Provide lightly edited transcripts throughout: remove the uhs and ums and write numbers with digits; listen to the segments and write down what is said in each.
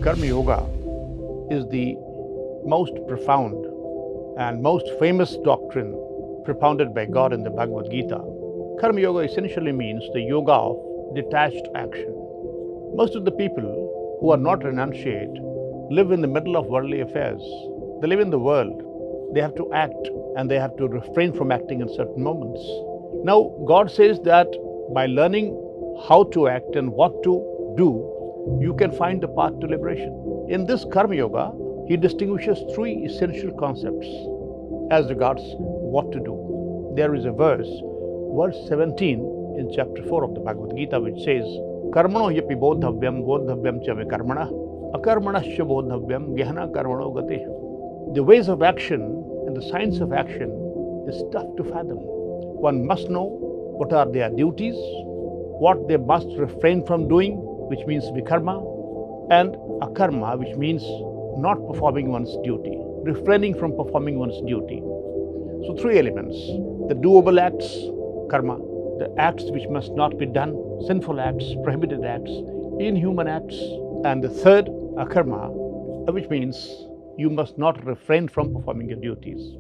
Karma Yoga is the most profound and most famous doctrine propounded by God in the Bhagavad Gita. Karma Yoga essentially means the yoga of detached action. Most of the people who are not renunciate live in the middle of worldly affairs. They live in the world. They have to act and they have to refrain from acting in certain moments. Now, God says that by learning how to act and what to do, you can find the path to liberation. In this Karma Yoga, he distinguishes three essential concepts as regards what to do. There is a verse 17 in chapter 4 of the Bhagavad Gita, which says, Karmano yapi bodhavyam cha vikarmana, akarmanasya bodhavyam gehana karmano gati. The ways of action and the science of action is tough to fathom. One must know what are their duties, what they must refrain from doing, which means vikarma, and akarma, which means not performing one's duty, refraining from performing one's duty. So three elements: the doable acts, karma; the acts which must not be done, sinful acts, prohibited acts, inhuman acts; and the third, akarma, which means you must not refrain from performing your duties.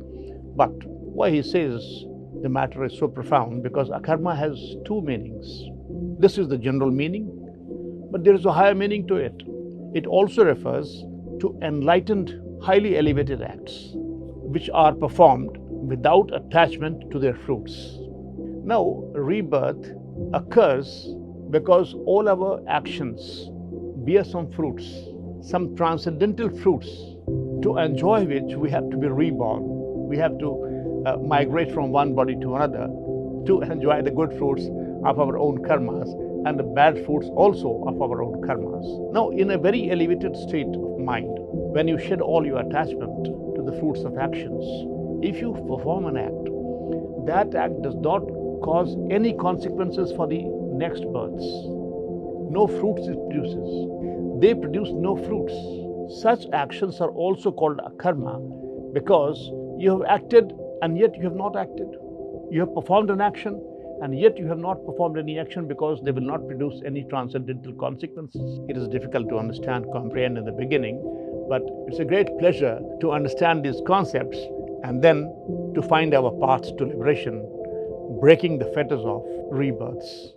But why he says the matter is so profound? Because akarma has two meanings. This is the general meaning, but there is a higher meaning to it. It also refers to enlightened, highly elevated acts, which are performed without attachment to their fruits. Now, rebirth occurs because all our actions bear some fruits, some transcendental fruits, to enjoy which we have to be reborn. We have to migrate from one body to another to enjoy the good fruits of our own karmas and the bad fruits also of our own karmas. Now, in a very elevated state of mind, when you shed all your attachment to the fruits of actions, if you perform an act, that act does not cause any consequences for the next births. No fruits it produces. They produce no fruits. Such actions are also called akarma because you have acted and yet you have not acted. You have performed an action and yet you have not performed any action because they will not produce any transcendental consequences. It is difficult to understand, comprehend in the beginning, but it's a great pleasure to understand these concepts and then to find our paths to liberation, breaking the fetters of rebirths.